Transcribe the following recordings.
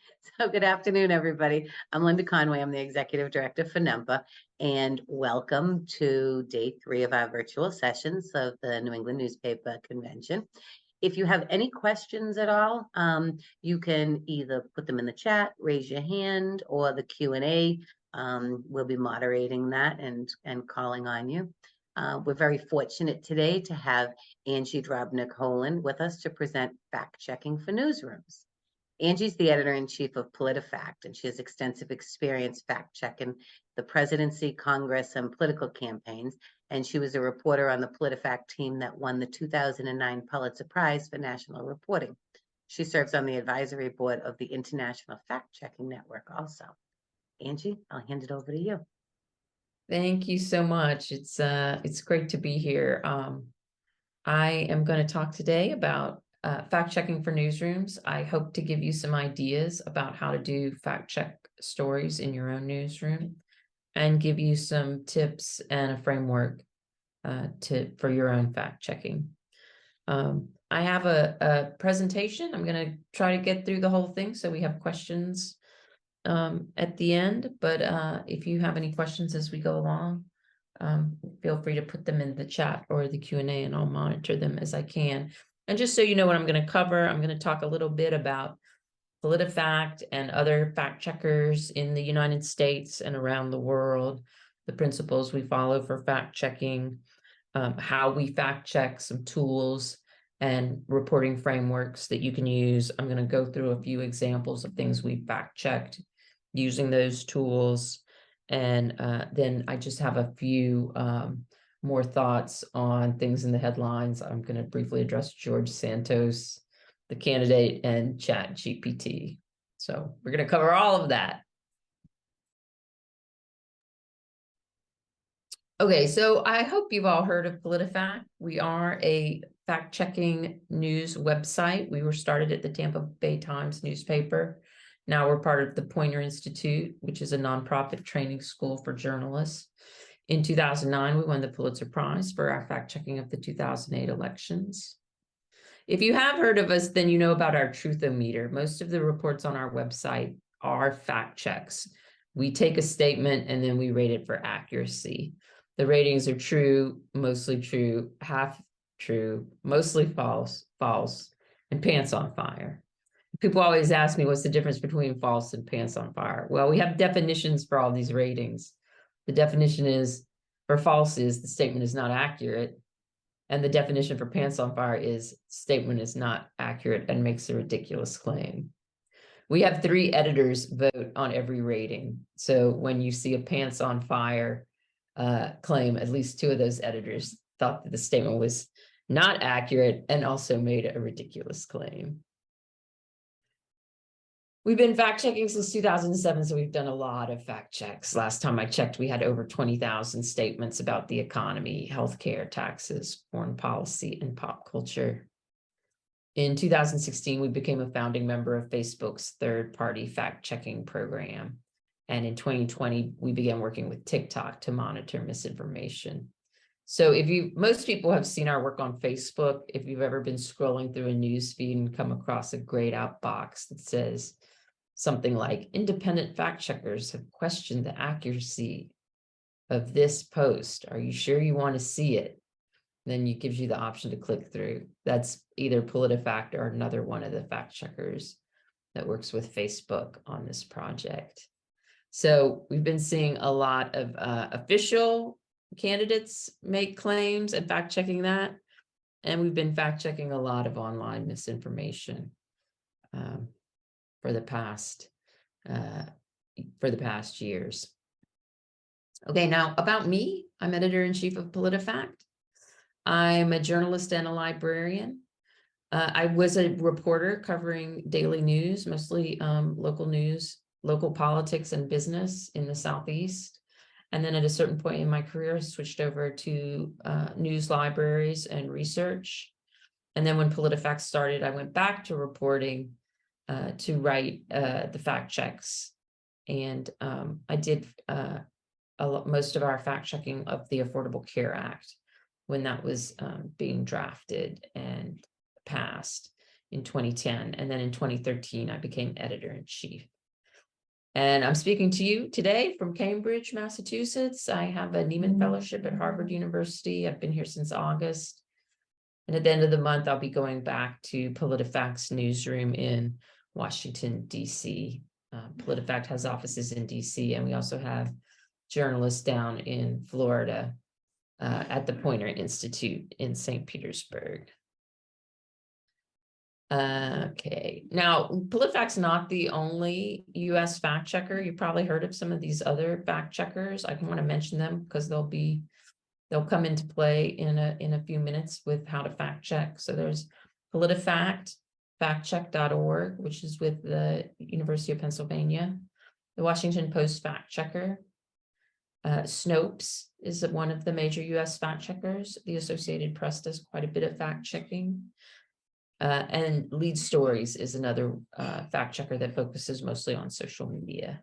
So good afternoon, everybody. I'm Linda Conway. I'm the Executive Director for NEMPA, and welcome to day 3 of our virtual sessions of the New England Newspaper Convention. If you have any questions at all, you can either put them in the chat, raise your hand, or the Q&A. We'll be moderating that and calling on you. We're very fortunate today to have Angie Drobnic Holan with us to present fact-checking for newsrooms. Angie's the editor-in-chief of PolitiFact, and she has extensive experience fact-checking the presidency, Congress, and political campaigns. And she was a reporter on the PolitiFact team that won the 2009 Pulitzer Prize for national reporting. She serves on the advisory board of the International Fact-Checking Network also. Angie, I'll hand it over to you. Thank you so much. It's great to be here. I am going to talk today about fact-checking for newsrooms. I hope to give you some ideas about how to do fact-check stories in your own newsroom and give you some tips and a framework for your own fact-checking. I have a presentation. I'm going to try to get through the whole thing so we have questions at the end, but if you have any questions as we go along, feel free to put them in the chat or the Q&A and I'll monitor them as I can. And just so you know what I'm going to cover, I'm going to talk a little bit about PolitiFact and other fact checkers in the United States and around the world, the principles we follow for fact checking, how we fact check, some tools and reporting frameworks that you can use. I'm going to go through a few examples of things we fact checked using those tools. And then I just have a few more thoughts on things in the headlines. I'm going to briefly address George Santos, the candidate, and ChatGPT. So we're going to cover all of that. Okay, so I hope you've all heard of PolitiFact. We are a fact-checking news website. We were started at the Tampa Bay Times newspaper. Now we're part of the Poynter Institute, which is a nonprofit training school for journalists. In 2009, we won the Pulitzer Prize for our fact-checking of the 2008 elections. If you have heard of us, then you know about our Truthometer. Most of the reports on our website are fact checks. We take a statement and then we rate it for accuracy. The ratings are true, mostly true, half true, mostly false, false, and pants on fire. People always ask me, what's the difference between false and pants on fire? Well, we have definitions for all these ratings. The definition is, for false is the statement is not accurate. And the definition for pants on fire is statement is not accurate and makes a ridiculous claim. We have 3 editors vote on every rating. So when you see a pants on fire claim, at least 2 of those editors thought that the statement was not accurate and also made a ridiculous claim. We've been fact checking since 2007, so we've done a lot of fact checks. Last time I checked, we had over 20,000 statements about the economy, healthcare, taxes, foreign policy, and pop culture. In 2016, we became a founding member of Facebook's third-party fact-checking program. And in 2020, we began working with TikTok to monitor misinformation. So most people have seen our work on Facebook. If you've ever been scrolling through a news feed and come across a grayed out box that says something like, independent fact checkers have questioned the accuracy of this post. Are you sure you want to see it? Then it gives you the option to click through. That's either PolitiFact or another one of the fact checkers that works with Facebook on this project. So we've been seeing a lot of official candidates make claims and fact checking that. And we've been fact checking a lot of online misinformation for the past years. Okay, now about me, I'm editor-in-chief of PolitiFact. I'm a journalist and a librarian. I was a reporter covering daily news, mostly local news, local politics and business in the Southeast. And then at a certain point in my career, I switched over to news libraries and research. And then when PolitiFact started, I went back to reporting to write the fact checks. And I did most of our fact checking of the Affordable Care Act when that was being drafted and passed in 2010. And then in 2013, I became editor-in-chief. And I'm speaking to you today from Cambridge, Massachusetts. I have a Nieman Fellowship at Harvard University. I've been here since August. And at the end of the month, I'll be going back to PolitiFact's newsroom in Washington, D.C. PolitiFact has offices in D.C., and we also have journalists down in Florida at the Poynter Institute in St. Petersburg. Okay, now PolitiFact's not the only US fact checker. You probably heard of some of these other fact checkers. I want to mention them because they'll come into play in a few minutes with how to fact check. So there's PolitiFact, factcheck.org, which is with the University of Pennsylvania, the Washington Post fact checker. Snopes is one of the major US fact checkers. The Associated Press does quite a bit of fact checking. And Lead Stories is another fact checker that focuses mostly on social media.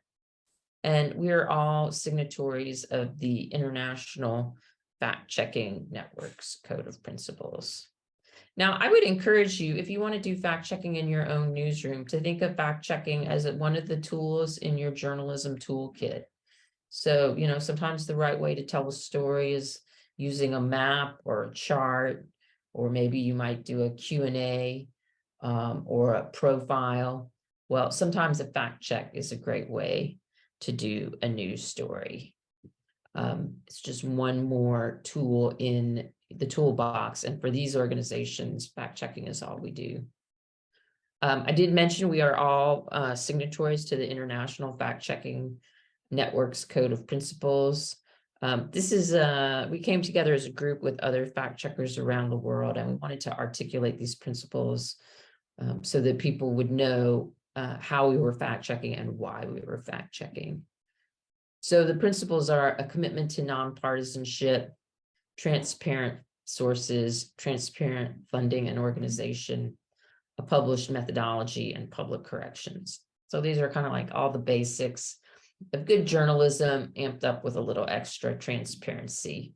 And we're all signatories of the International Fact Checking Network's Code of Principles. Now, I would encourage you, if you want to do fact checking in your own newsroom, to think of fact checking as one of the tools in your journalism toolkit. So, sometimes the right way to tell a story is using a map or a chart, or maybe you might do a Q&A or a profile. Well, sometimes a fact check is a great way to do a news story. It's just one more tool in the toolbox. And for these organizations, fact checking is all we do. I did mention we are all signatories to the International Fact Checking Network's Code of Principles. We came together as a group with other fact checkers around the world, and we wanted to articulate these principles so that people would know how we were fact checking and why we were fact checking. So the principles are a commitment to nonpartisanship, transparent sources, transparent funding and organization, a published methodology, and public corrections. So these are kind of like all the basics of good journalism amped up with a little extra transparency.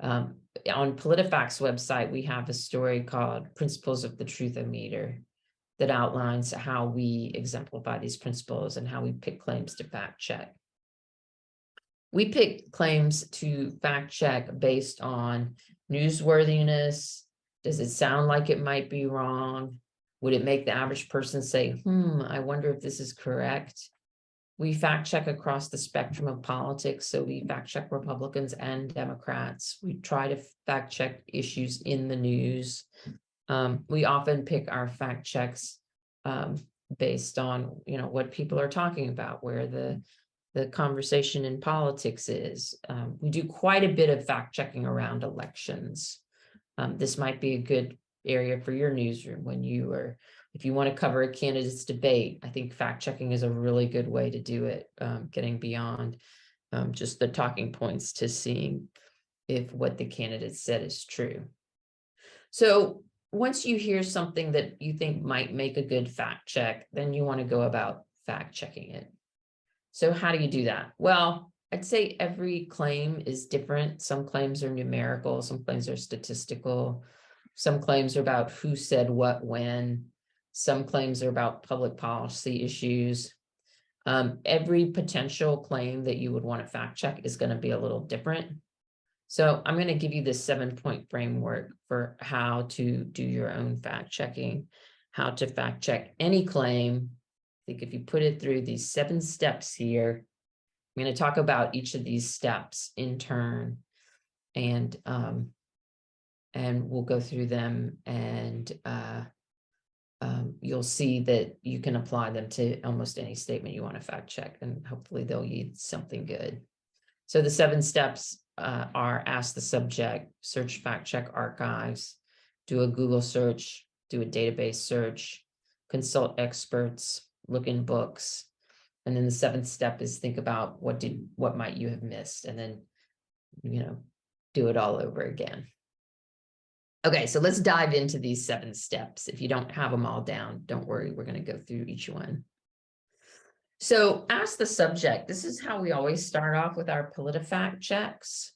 On PolitiFact's website, we have a story called Principles of the Truth-O-Meter that outlines how we exemplify these principles and how we pick claims to fact check. We pick claims to fact check based on newsworthiness. Does it sound like it might be wrong? Would it make the average person say, I wonder if this is correct? We fact check across the spectrum of politics. So we fact check Republicans and Democrats. We try to fact check issues in the news. We often pick our fact checks based on, what people are talking about, where the conversation in politics is. We do quite a bit of fact checking around elections. This might be a good area for your newsroom if you want to cover a candidate's debate. I think fact checking is a really good way to do it, getting beyond just the talking points to seeing if what the candidate said is true. So once you hear something that you think might make a good fact check, then you want to go about fact checking it. So how do you do that? Well, I'd say every claim is different. Some claims are numerical, some claims are statistical, some claims are about who said what when, some claims are about public policy issues. Every potential claim that you would want to fact check is going to be a little different. So I'm going to give you this 7-point framework for how to do your own fact checking, how to fact check any claim. I think if you put it through these 7 steps here, I'm going to talk about each of these steps in turn, and we'll go through them, and you'll see that you can apply them to almost any statement you want to fact check, and hopefully they'll yield something good. So the 7 steps are: ask the subject, search fact check archives, do a Google search, do a database search, consult experts, look in books. And then the 7th step is think about what might you have missed, and then, do it all over again. Okay, so let's dive into these 7 steps. If you don't have them all down, don't worry, we're going to go through each one. So ask the subject. This is how we always start off with our PolitiFact checks,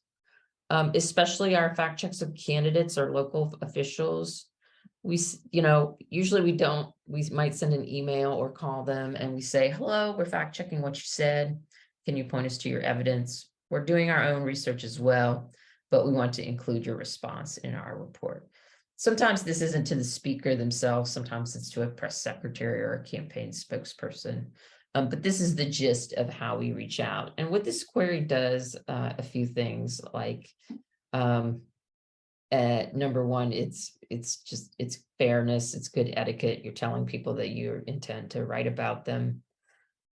especially our fact checks of candidates or local officials. usually we might send an email or call them and we say, hello, we're fact checking what you said. Can you point us to your evidence? We're doing our own research as well, but we want to include your response in our report. Sometimes this isn't to the speaker themselves. Sometimes it's to a press secretary or a campaign spokesperson. But this is the gist of how we reach out. And what this query does, a few things like, number one, it's fairness, it's good etiquette. You're telling people that you intend to write about them.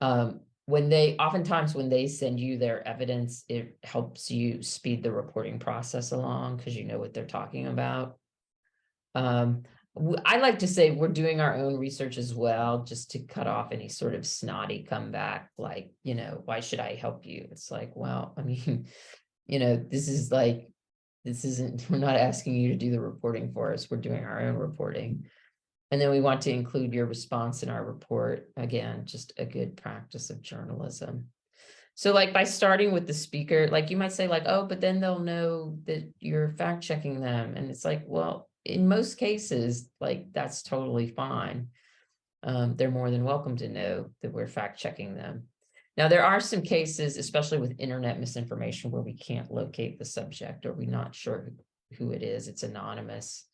Oftentimes when they send you their evidence, it helps you speed the reporting process along because you know what they're talking about. I like to say we're doing our own research as well, just to cut off any sort of snotty comeback, like, why should I help you? It's like, well, I mean, we're not asking you to do the reporting for us. We're doing our own reporting. And then we want to include your response in our report. Again, just a good practice of journalism. So like by starting with the speaker, like you might say like, oh, but then they'll know that you're fact checking them. And it's like, well, in most cases, like that's totally fine. They're more than welcome to know that we're fact checking them. Now, there are some cases, especially with internet misinformation, where we can't locate the subject or we're not sure who it is. It's anonymous.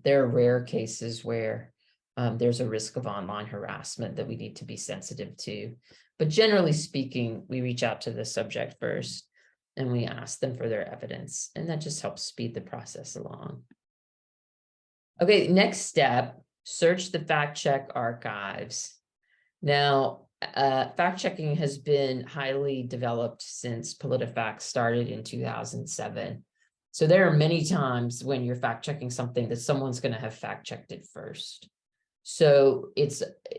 There are rare cases where there's a risk of online harassment that we need to be sensitive to. But generally speaking, we reach out to the subject first and we ask them for their evidence. And that just helps speed the process along. Okay, next step, search the fact check archives. Now, fact checking has been highly developed since PolitiFact started in 2007. So there are many times when you're fact checking something that someone's going to have fact checked it first. So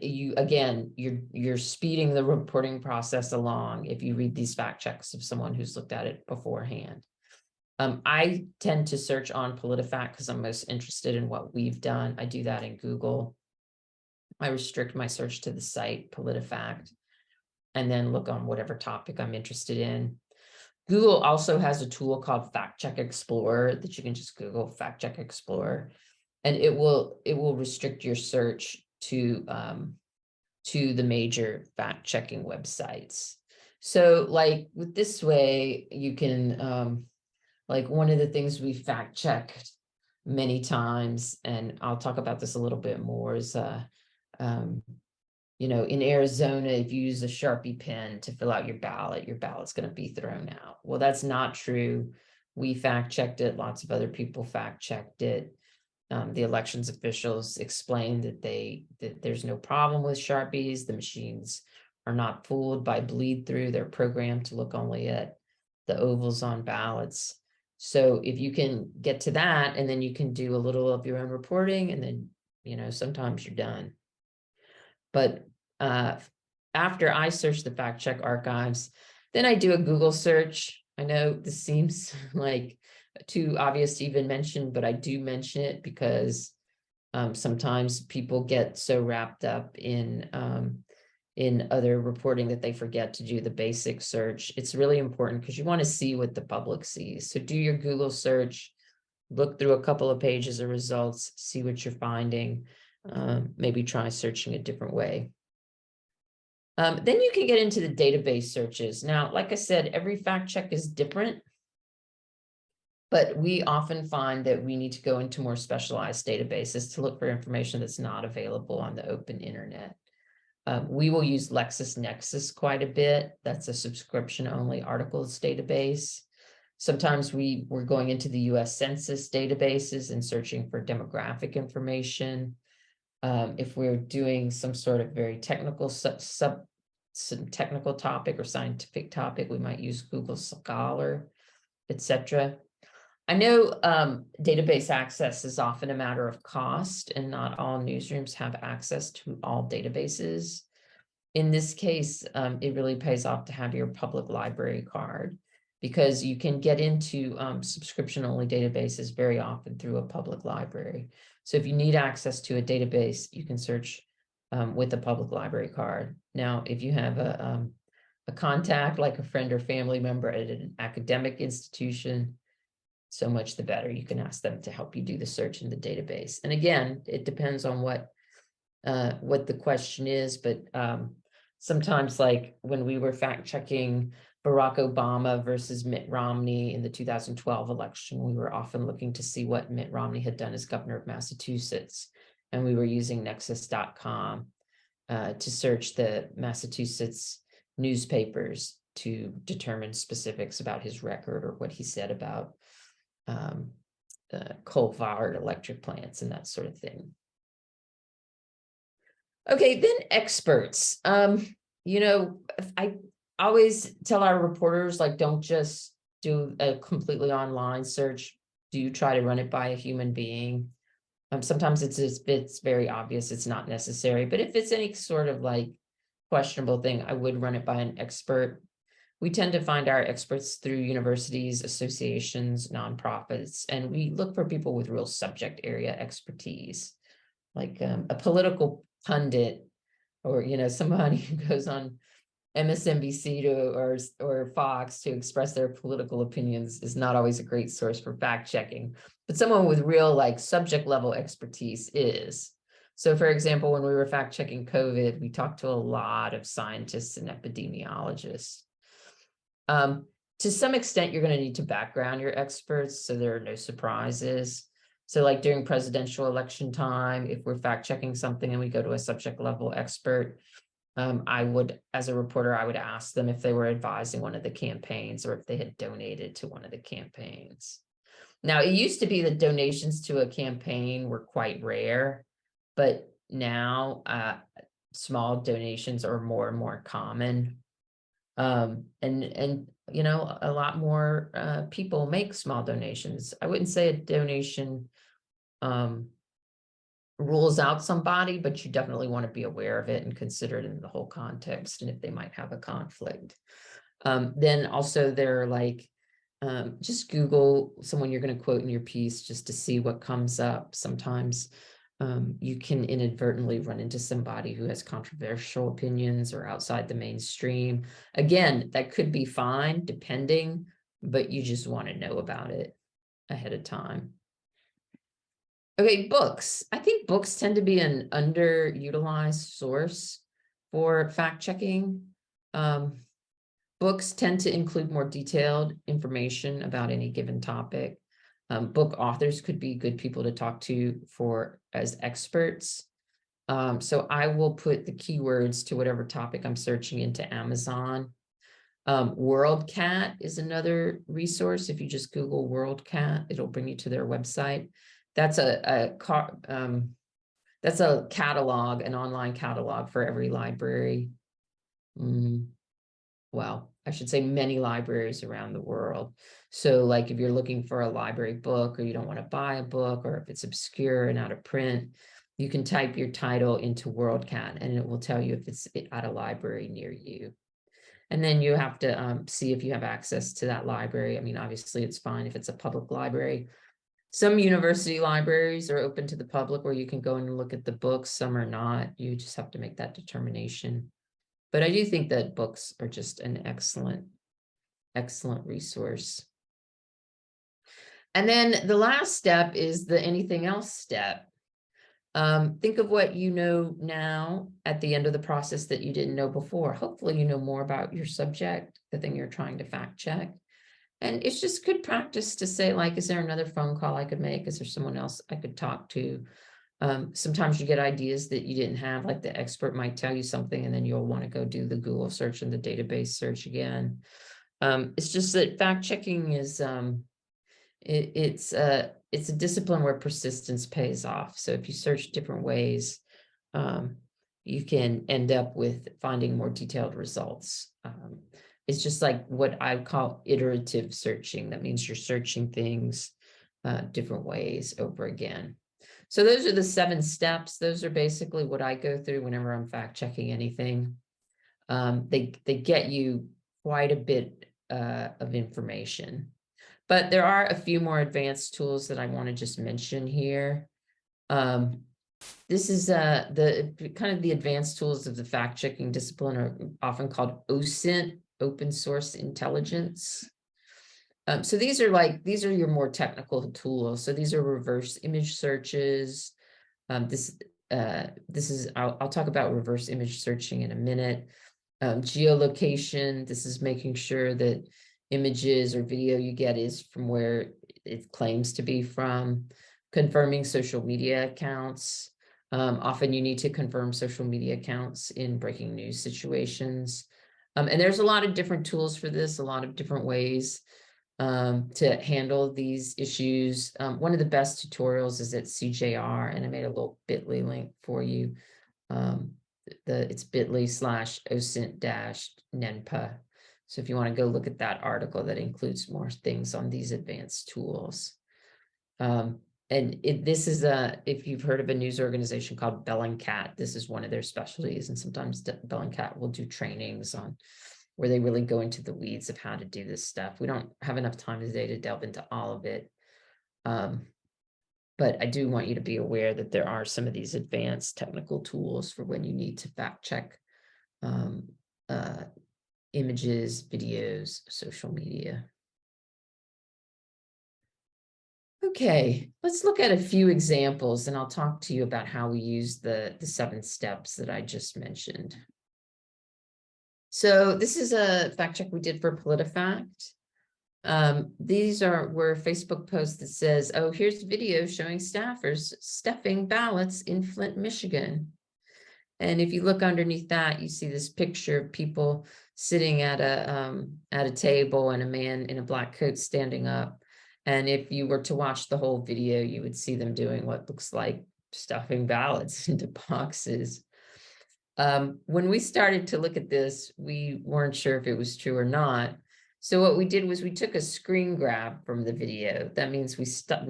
you're speeding the reporting process along if you read these fact checks of someone who's looked at it beforehand. I tend to search on PolitiFact because I'm most interested in what we've done. I do that in Google. I restrict my search to the site PolitiFact and then look on whatever topic I'm interested in. Google also has a tool called Fact Check Explorer that you can just Google Fact Check Explorer, and it will restrict your search to the major fact checking websites. So like with this way, you can like one of the things we fact checked many times, and I'll talk about this a little bit more, is in Arizona, if you use a Sharpie pen to fill out your ballot's going to be thrown out. Well, that's not true. We fact checked it. Lots of other people fact checked it. The elections officials explained that there's no problem with Sharpies. The machines are not fooled by bleed through. They're programmed to look only at the ovals on ballots. So if you can get to that, and then you can do a little of your own reporting, and then, sometimes you're done. But after I search the fact check archives, then I do a Google search. I know this seems like too obvious to even mention, but I do mention it because sometimes people get so wrapped up in other reporting that they forget to do the basic search. It's really important because you want to see what the public sees. So do your Google search, look through a couple of pages of results, see what you're finding, maybe try searching a different way. Then you can get into the database searches. Now, like I said, every fact check is different, but we often find that we need to go into more specialized databases to look for information that's not available on the open internet. We will use LexisNexis quite a bit. That's a subscription-only articles database. Sometimes we're going into the US Census databases and searching for demographic information. If we're doing some sort of very technical some technical topic or scientific topic, we might use Google Scholar, etc. I know database access is often a matter of cost, and not all newsrooms have access to all databases. In this case, it really pays off to have your public library card, because you can get into subscription-only databases very often through a public library. So if you need access to a database, you can search with a public library card. Now, if you have a contact, like a friend or family member at an academic institution, so much the better. You can ask them to help you do the search in the database. And again, it depends on what the question is, but sometimes, like when we were fact checking Barack Obama versus Mitt Romney in the 2012 election, we were often looking to see what Mitt Romney had done as governor of Massachusetts. And we were using nexus.com to search the Massachusetts newspapers to determine specifics about his record or what he said about coal-fired electric plants and that sort of thing. Okay, then experts. You know, I always tell our reporters, like, don't just do a completely online search. Do try to run it by a human being. Sometimes it's very obvious it's not necessary, but if it's any sort of like questionable thing, I would run it by an expert. We tend to find our experts through universities, associations, nonprofits, and we look for people with real subject area expertise, like a political pundit, or somebody who goes on MSNBC or Fox to express their political opinions is not always a great source for fact checking, but someone with real like subject level expertise is. So for example, when we were fact checking COVID, we talked to a lot of scientists and epidemiologists. To some extent, you're going to need to background your experts so there are no surprises. So like during presidential election time, if we're fact checking something and we go to a subject level expert, I would, as a reporter, I would ask them if they were advising one of the campaigns or if they had donated to one of the campaigns. Now, it used to be that donations to a campaign were quite rare, but now small donations are more and more common. And a lot more people make small donations. I wouldn't say a donation rules out somebody, but you definitely want to be aware of it and consider it in the whole context and if they might have a conflict. Then also they're like, just Google someone you're going to quote in your piece just to see what comes up. Sometimes you can inadvertently run into somebody who has controversial opinions or outside the mainstream. Again, that could be fine depending, but you just want to know about it ahead of time. Okay, books. I think books tend to be an underutilized source for fact checking. Books tend to include more detailed information about any given topic. Book authors could be good people to talk to as experts. So I will put the keywords to whatever topic I'm searching into Amazon. WorldCat is another resource. If you just Google WorldCat, it'll bring you to their website. That's a catalog, an online catalog for every library. Well, I should say many libraries around the world. So like if you're looking for a library book or you don't want to buy a book, or if it's obscure and out of print, you can type your title into WorldCat and it will tell you if it's at a library near you. And then you have to see if you have access to that library. I mean, obviously it's fine if it's a public library. Some university libraries are open to the public where you can go and look at the books. Some are not. You just have to make that determination. But I do think that books are just an excellent resource. And then the last step is the anything else step. Think of what you know now at the end of the process that you didn't know before. Hopefully you know more about your subject, the thing you're trying to fact check. And it's just good practice to say, like, is there another phone call I could make? Is there someone else I could talk to? Sometimes you get ideas that you didn't have, like the expert might tell you something and then you'll want to go do the Google search and the database search again. It's just that fact checking is, it's a discipline where persistence pays off. So if you search different ways, you can end up with finding more detailed results. It's just like what I call iterative searching. That means you're searching things different ways over again. So those are the 7 steps. Those are basically what I go through whenever I'm fact checking anything. They get you quite a bit of information, but there are a few more advanced tools that I want to just mention here. This is the kind of the advanced tools of the fact checking discipline are often called OSINT, open source intelligence. So these are your more technical tools. So these are reverse image searches. This is, I'll talk about reverse image searching in a minute. Geolocation, this is making sure that images or video you get is from where it claims to be from. Confirming social media accounts. Often you need to confirm social media accounts in breaking news situations. And there's a lot of different tools for this, a lot of different ways to handle these issues. One of the best tutorials is at CJR, and I made a little bit.ly link for you. It's bit.ly/OSINT-NENPA. So if you want to go look at that article, that includes more things on these advanced tools. This is if you've heard of a news organization called Bellingcat, this is one of their specialties. And sometimes Bellingcat will do trainings on where they really go into the weeds of how to do this stuff. We don't have enough time today to delve into all of it. But I do want you to be aware that there are some of these advanced technical tools for when you need to fact check images, videos, social media. Okay, let's look at a few examples, and I'll talk to you about how we use the 7 steps that I just mentioned. So this is a fact check we did for PolitiFact. These were Facebook posts that says, oh, here's a video showing staffers stuffing ballots in Flint, Michigan. And if you look underneath that, you see this picture of people sitting at a table and a man in a black coat standing up. And if you were to watch the whole video, you would see them doing what looks like stuffing ballots into boxes. When we started to look at this, we weren't sure if it was true or not. So what we did was we took a screen grab from the video. That means we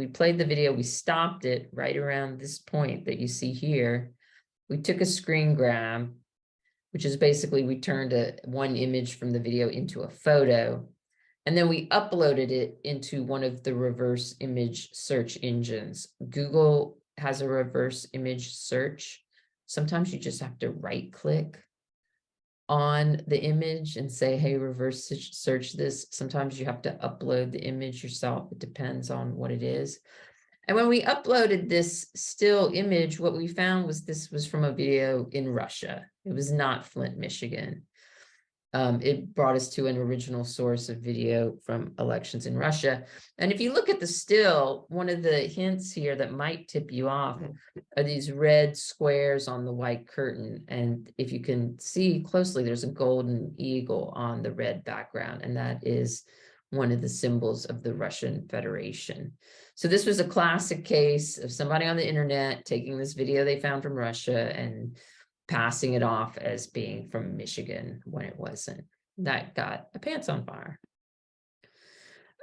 played the video, we stopped it right around this point that you see here. We took a screen grab, which is basically we turned one image from the video into a photo, and then we uploaded it into one of the reverse image search engines. Google has a reverse image search. Sometimes you just have to right click on the image and say, hey, reverse search this. Sometimes you have to upload the image yourself. It depends on what it is. And when we uploaded this still image, what we found was this was from a video in Russia. It was not Flint, Michigan. It brought us to an original source of video from elections in Russia. And if you look at the still, one of the hints here that might tip you off are these red squares on the white curtain. And if you can see closely, there's a golden eagle on the red background, and that is one of the symbols of the Russian Federation. So this was a classic case of somebody on the internet taking this video they found from Russia and passing it off as being from Michigan when it wasn't. That got a pants on fire.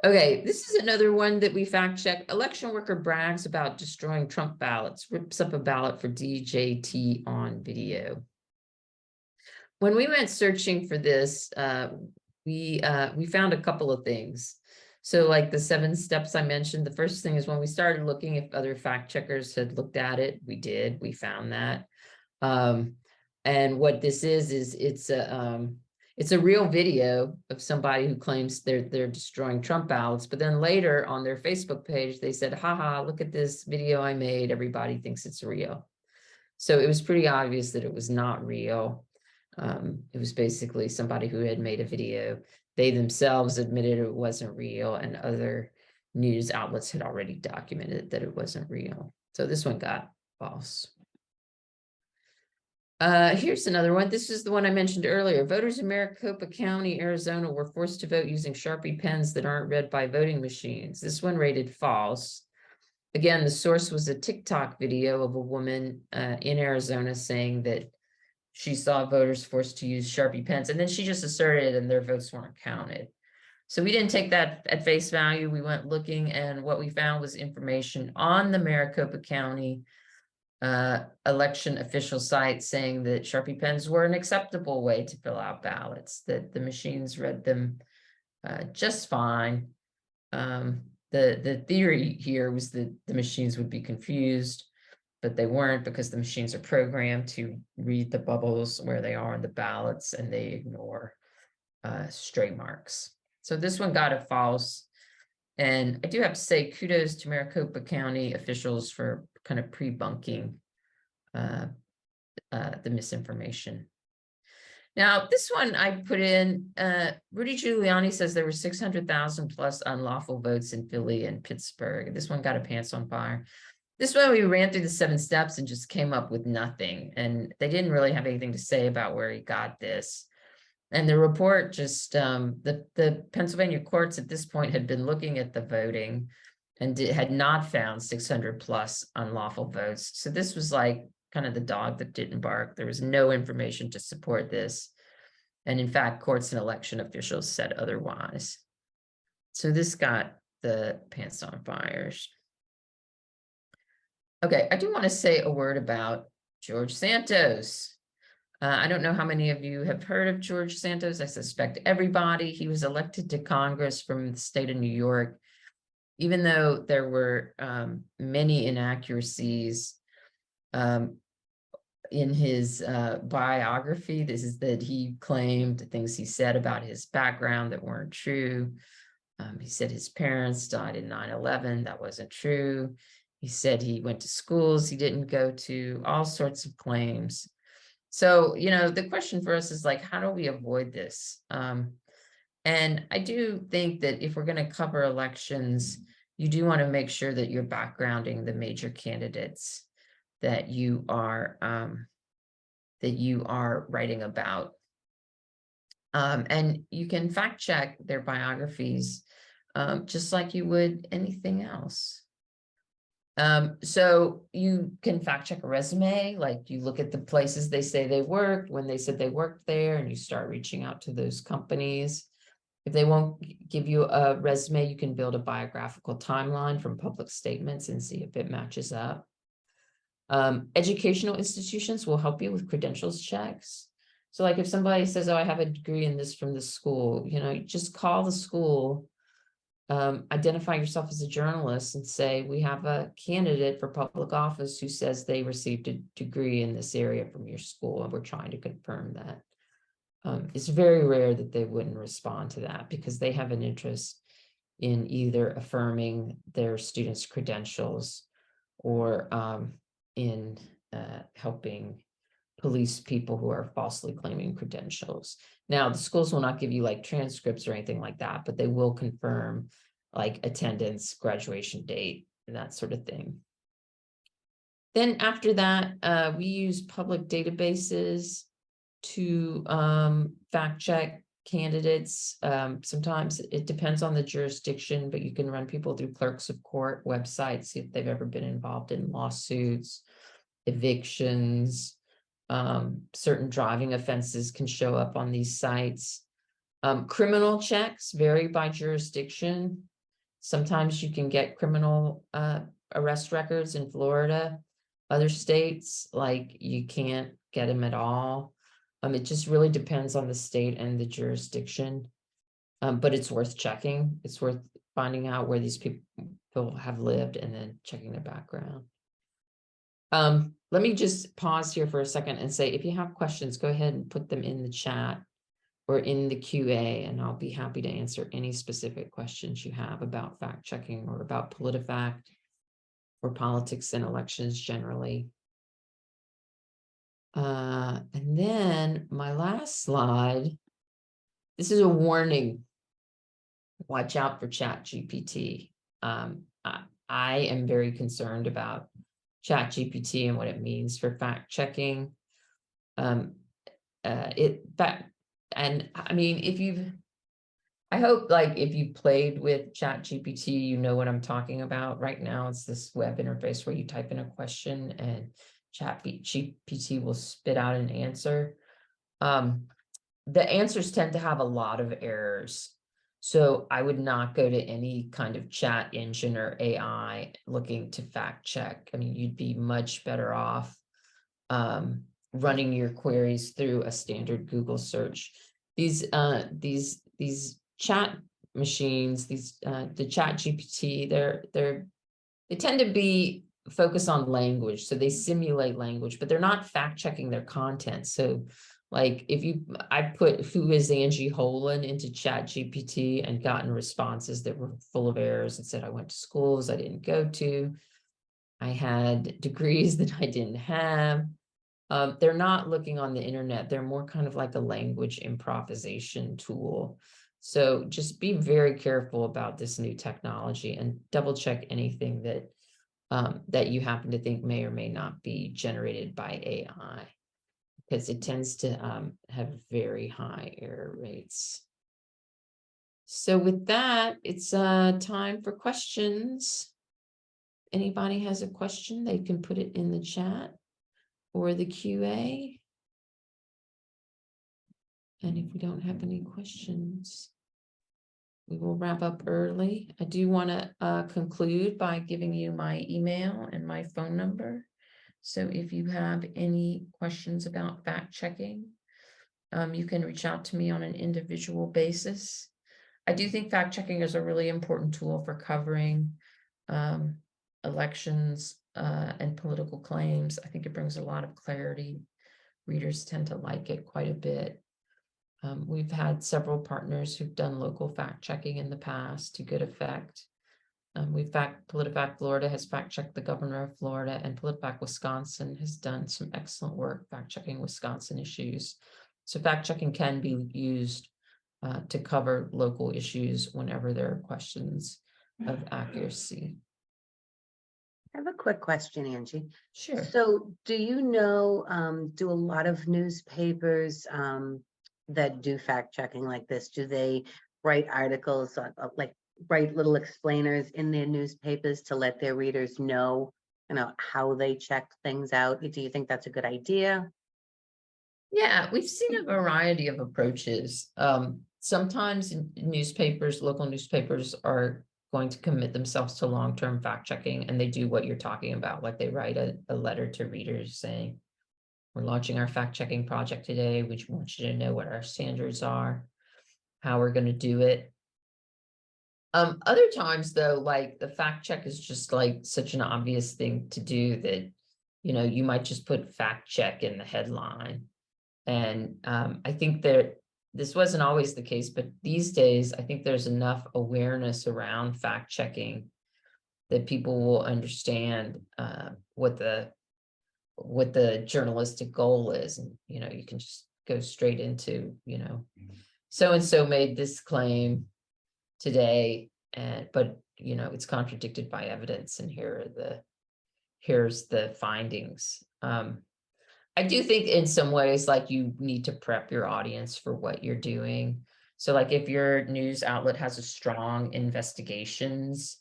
Okay, this is another one that we fact checked. Election worker brags about destroying Trump ballots, rips up a ballot for DJT on video. When we went searching for this, we found a couple of things. So like the 7 steps I mentioned, the first thing is when we started looking if other fact checkers had looked at it, we found that. And what this is it's a real video of somebody who claims they're destroying Trump ballots, but then later on their Facebook page, they said, haha, look at this video I made. Everybody thinks it's real. So it was pretty obvious that it was not real. It was basically somebody who had made a video. They themselves admitted it wasn't real, and other news outlets had already documented that it wasn't real. So this one got false. Here's another one. This is the one I mentioned earlier. Voters in Maricopa County, Arizona were forced to vote using Sharpie pens that aren't read by voting machines. This one rated false. Again, the source was a TikTok video of a woman in Arizona saying that she saw voters forced to use Sharpie pens, and then she just asserted and their votes weren't counted. So we didn't take that at face value. We went looking, and what we found was information on the Maricopa County election official site saying that Sharpie pens were an acceptable way to fill out ballots, that the machines read them just fine. The theory here was that the machines would be confused, but they weren't, because the machines are programmed to read the bubbles where they are in the ballots, and they ignore stray marks. So this one got a false. And I do have to say kudos to Maricopa County officials for kind of pre-bunking the misinformation. Now, this one I put in, Rudy Giuliani says there were 600,000 plus unlawful votes in Philly and Pittsburgh. This one got a pants on fire. This one we ran through the 7 steps and just came up with nothing. And they didn't really have anything to say about where he got this. And the report just, the Pennsylvania courts at this point had been looking at the voting and had not found 600 plus unlawful votes. So this was like kind of the dog that didn't bark. There was no information to support this. And in fact, courts and election officials said otherwise. So this got the pants on fires. Okay, I do want to say a word about George Santos. I don't know how many of you have heard of George Santos. I suspect everybody. He was elected to Congress from the state of New York. Even though there were many inaccuracies in his biography, this is that he claimed things he said about his background that weren't true. He said his parents died in 9/11. That wasn't true. He said he went to schools he didn't go to, all sorts of claims. So, you know, the question for us is like, how do we avoid this? And I do think that if we're going to cover elections, you do want to make sure that you're backgrounding the major candidates that you are writing about. And you can fact check their biographies just like you would anything else. So you can fact check a resume, like you look at the places they say they worked, when they said they worked there, and you start reaching out to those companies. If they won't give you a resume, you can build a biographical timeline from public statements and see if it matches up. Educational institutions will help you with credentials checks. So like if somebody says, oh, I have a degree in this from the school, you know, you just call the school, identify yourself as a journalist and say, we have a candidate for public office who says they received a degree in this area from your school, and we're trying to confirm that. It's very rare that they wouldn't respond to that because they have an interest in either affirming their students' credentials or in helping police people who are falsely claiming credentials. Now, the schools will not give you like transcripts or anything like that, but they will confirm like attendance, graduation date, and that sort of thing. Then after that, we use public databases to fact check candidates. Sometimes it depends on the jurisdiction, but you can run people through clerks of court websites, see if they've ever been involved in lawsuits, evictions. Certain driving offenses can show up on these sites. Criminal checks vary by jurisdiction. Sometimes you can get criminal arrest records in Florida. Other states, like you can't get them at all. It just really depends on the state and the jurisdiction. But it's worth checking. It's worth finding out where these people have lived and then checking their background. Let me just pause here for a second and say, if you have questions, go ahead and put them in the chat or in the QA, and I'll be happy to answer any specific questions you have about fact checking or about PolitiFact or politics and elections generally. And then my last slide, this is a warning. Watch out for ChatGPT. I am very concerned about ChatGPT and what it means for fact checking. And I mean, I hope like if you played with ChatGPT, you know what I'm talking about. Right now, it's this web interface where you type in a question and ChatGPT will spit out an answer. The answers tend to have a lot of errors. So I would not go to any kind of chat engine or AI looking to fact check. I mean, you'd be much better off running your queries through a standard Google search. These chat machines, the ChatGPT, they tend to be focused on language, so they simulate language, but they're not fact checking their content. So Like I put who is Angie Holan into Chat GPT and gotten responses that were full of errors. It said I went to schools I didn't go to. I had degrees that I didn't have. They're not looking on the internet. They're more kind of like a language improvisation tool. So just be very careful about this new technology and double check anything that you happen to think may or may not be generated by AI, because it tends to have very high error rates. So with that, it's time for questions. Anybody has a question, they can put it in the chat or the QA. And if we don't have any questions, we will wrap up early. I do want to conclude by giving you my email and my phone number. So if you have any questions about fact checking, you can reach out to me on an individual basis. I do think fact checking is a really important tool for covering elections and political claims. I think it brings a lot of clarity. Readers tend to like it quite a bit. We've had several partners who've done local fact checking in the past to good effect. PolitiFact Florida has fact checked the governor of Florida, and PolitiFact Wisconsin has done some excellent work fact checking Wisconsin issues. So fact checking can be used to cover local issues whenever there are questions of accuracy. I have a quick question, Angie. Sure. So do you know, do a lot of newspapers that do fact checking like this, do they write articles, like write little explainers in their newspapers to let their readers know, how they check things out? Do you think that's a good idea? Yeah, we've seen a variety of approaches. Sometimes newspapers, local newspapers are going to commit themselves to long-term fact checking, and they do what you're talking about. Like they write a letter to readers saying, we're launching our fact checking project today. We want you to know what our standards are, how we're going to do it. Other times though, like the fact check is just like such an obvious thing to do that, you might just put fact check in the headline. And I think that this wasn't always the case, but these days, I think there's enough awareness around fact checking that people will understand what the journalistic goal is. And, you can just go straight into, so-and-so made this claim today, but, it's contradicted by evidence, and here's the findings. I do think in some ways, like you need to prep your audience for what you're doing. So like if your news outlet has a strong investigations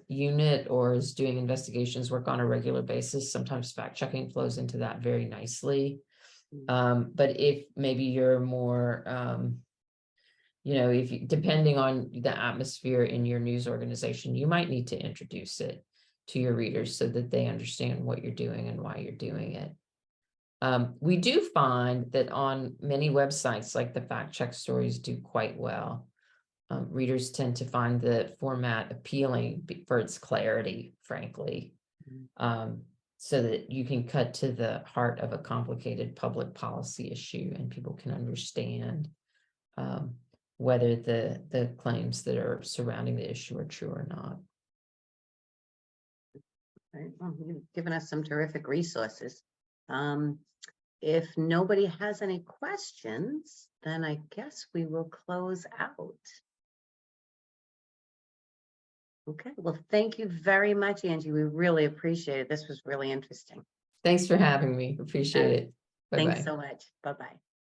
unit or is doing investigations work on a regular basis, sometimes fact checking flows into that very nicely. But if maybe you're more, if you, depending on the atmosphere in your news organization, you might need to introduce it to your readers so that they understand what you're doing and why you're doing it. We do find that on many websites, like the fact check stories do quite well. Readers tend to find the format appealing for its clarity, frankly, so that you can cut to the heart of a complicated public policy issue and people can understand whether the claims that are surrounding the issue are true or not. Right. Well, you've given us some terrific resources. If nobody has any questions, then I guess we will close out. Okay, well, thank you very much, Angie. We really appreciate it. This was really interesting. Thanks for having me. Appreciate it. Bye-bye. Thanks so much. Bye-bye.